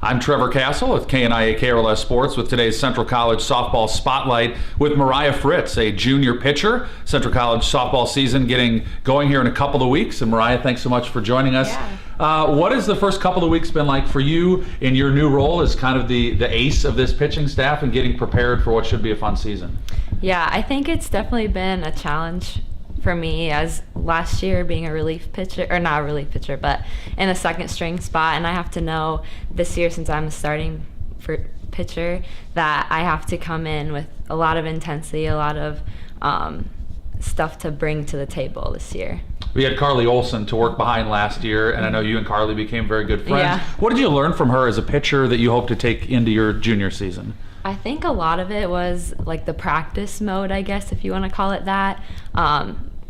I'm Trevor Castle with KNIA KRLS Sports with today's Central College Softball Spotlight with Mariah Fritz, a junior pitcher. Central College softball season getting going here in a couple of weeks. And Mariah, thanks so much for joining us. Yeah. What has the first couple of weeks been like for you in your new role as kind of the ace of this pitching staff and getting prepared for what should be a fun season? Yeah, I think it's definitely been a challenge for me, as last year being a relief pitcher, or not a relief pitcher, but in a second string spot, and I have to know this year, since I'm a starting pitcher, that I have to come in with a lot of intensity, a lot of stuff to bring to the table this year. We had Carly Olson to work behind last year, and I know you and Carly became very good friends. Yeah. What did you learn from her as a pitcher that you hope to take into your junior season? I think a lot of it was like the practice mode, I guess, if you want to call it that.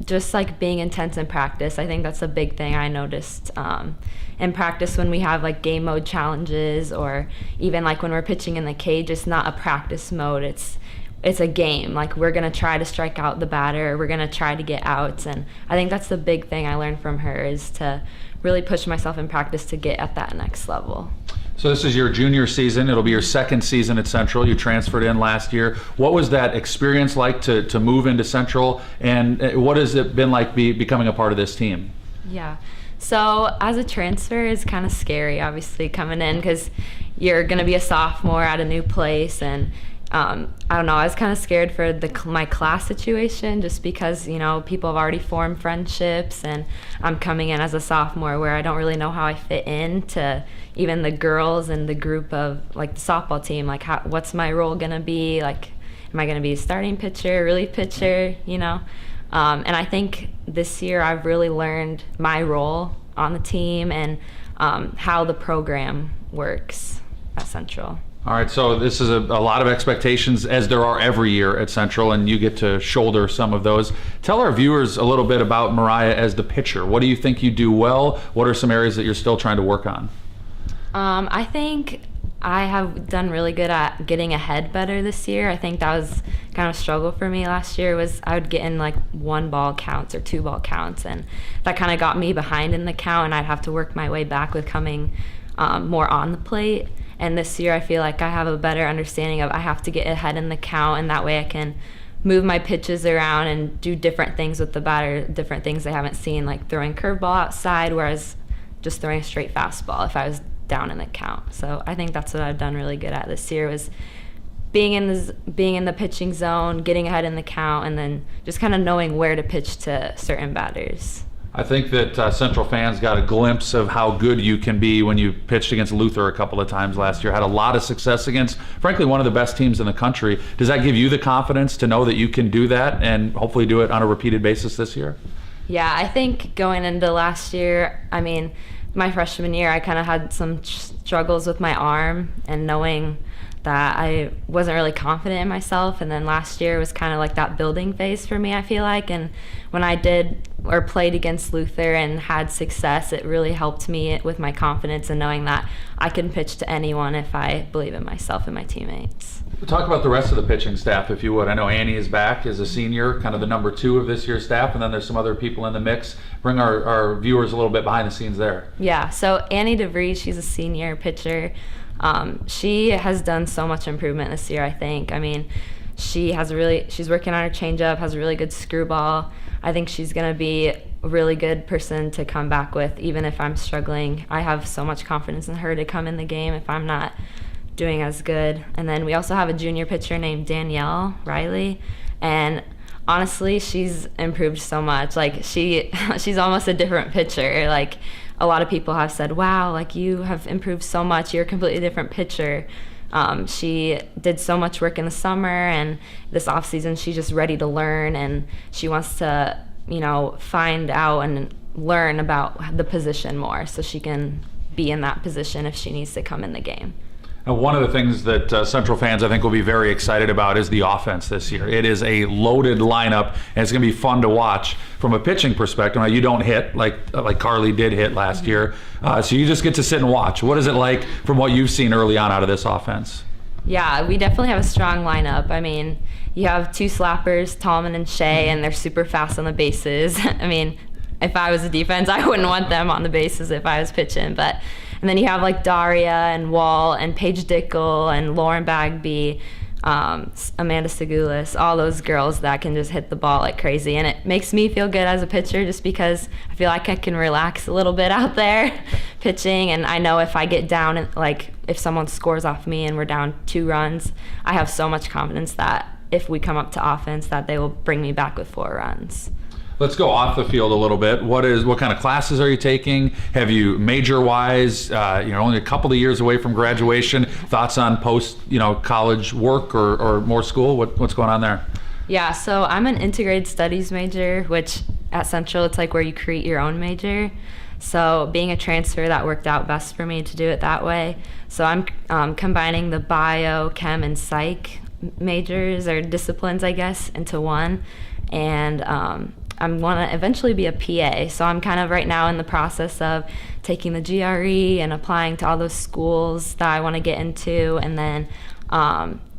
Just like being intense in practice. I think that's a big thing I noticed in practice when we have like game mode challenges, or even like when we're pitching in the cage. It's not a practice mode, it's a game. Like, we're gonna try to strike out the batter, we're gonna try to get outs, and I think that's the big thing I learned from her, is to really push myself in practice to get at that next level. So this is your junior season. It'll be your second season at Central. You transferred in last year. What was that experience like to move into Central, and what has it been like becoming a part of this team? Yeah, so as a transfer is kind of scary, obviously, coming in, because you're going to be a sophomore at a new place, and I don't know, I was kind of scared for my class situation, just because, you know, people have already formed friendships, and I'm coming in as a sophomore where I don't really know how I fit into even the girls and the group of like the softball team. Like, what's my role gonna be? Like, am I gonna be a starting pitcher, relief pitcher, you know? And I think this year I've really learned my role on the team, and how the program works at Central. All right, so this is a lot of expectations, as there are every year at Central, and you get to shoulder some of those. Tell our viewers a little bit about Mariah as the pitcher. What do you think you do well? What are some areas that you're still trying to work on? I think I have done really good at getting ahead better this year. I think that was kind of a struggle for me last year, was I would get in like 1 ball counts or 2 ball counts, and that kind of got me behind in the count, and I'd have to work my way back with coming more on the plate. And this year I feel like I have a better understanding of I have to get ahead in the count, and that way I can move my pitches around and do different things with the batter, different things they haven't seen, like throwing curveball outside, whereas just throwing a straight fastball if I was down in the count. So I think that's what I've done really good at this year, was being in the pitching zone, getting ahead in the count, and then just kind of knowing where to pitch to certain batters. I think that Central fans got a glimpse of how good you can be when you pitched against Luther a couple of times last year. Had a lot of success against, frankly, one of the best teams in the country. Does that give you the confidence to know that you can do that and hopefully do it on a repeated basis this year? Yeah, I think going into last year, I mean, my freshman year, I kind of had some struggles with my arm, and knowing that I wasn't really confident in myself. And then last year was kind of like that building phase for me, I feel like. And when I did or played against Luther and had success, it really helped me with my confidence and knowing that I can pitch to anyone if I believe in myself and my teammates. Talk about the rest of the pitching staff, if you would. I know Annie is back as a senior, kind of the number 2 of this year's staff, and then there's some other people in the mix. Bring our viewers a little bit behind the scenes there. Yeah, so Annie DeVries, she's a senior pitcher. She has done so much improvement this year, I think. I mean, she's working on her changeup, has a really good screwball. I think she's going to be a really good person to come back with, even if I'm struggling. I have so much confidence in her to come in the game if I'm not doing as good. And then we also have a junior pitcher named Danielle Riley, and honestly, she's improved so much. Like, she's almost a different pitcher. Like, a lot of people have said, wow, like, you have improved so much, you're a completely different pitcher. She did so much work in the summer, and this off season she's just ready to learn, and she wants to, you know, find out and learn about the position more so she can be in that position if she needs to come in the game. And one of the things that Central fans, I think, will be very excited about is the offense this year. It is a loaded lineup, and it's going to be fun to watch from a pitching perspective. Now, you don't hit like Carly did hit last year, so you just get to sit and watch. What is it like from what you've seen early on out of this offense? Yeah, we definitely have a strong lineup. I mean, you have 2 slappers, Tallman and Shea, and they're super fast on the bases. I mean, if I was a defense, I wouldn't want them on the bases if I was pitching, but and And then you have like Daria and Wall and Paige Dickel and Lauren Bagby, Amanda Segulis, all those girls that can just hit the ball like crazy. And it makes me feel good as a pitcher just because I feel like I can relax a little bit out there pitching. And I know if I get down, and like if someone scores off me and we're down 2 runs, I have so much confidence that if we come up to offense that they will bring me back with 4 runs. Let's go off the field a little bit. What kind of classes are you taking? Have you major-wise? You're only a couple of years away from graduation. Thoughts on post, college work or more school? What's going on there? Yeah, so I'm an integrated studies major, which at Central it's like where you create your own major. So being a transfer, that worked out best for me to do it that way. So I'm combining the bio, chem, and psych majors or disciplines, I guess, into one. And I want to eventually be a PA, so I'm kind of right now in the process of taking the GRE and applying to all those schools that I want to get into, and then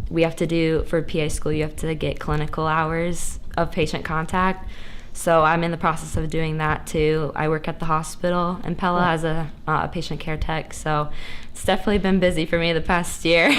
we have to do, for PA school, you have to get clinical hours of patient contact, so I'm in the process of doing that too. I work at the hospital in Pella as a patient care tech, so it's definitely been busy for me the past year.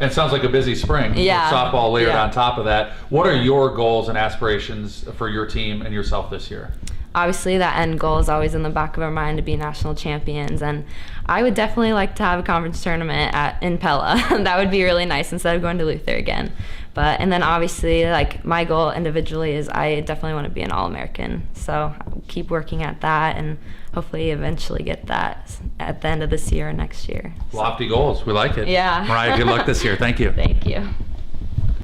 It sounds like a busy spring. Yeah. With softball layered Yeah. on top of that. What are your goals and aspirations for your team and yourself this year? Obviously, that end goal is always in the back of our mind to be national champions, and I would definitely like to have a conference tournament in Pella. That would be really nice instead of going to Luther again. And then obviously, like, my goal individually is I definitely want to be an All-American. So I'll keep working at that and hopefully eventually get that at the end of this year or next year. Lofty goals. We like it. Yeah. Mariah, good luck this year. Thank you. Thank you.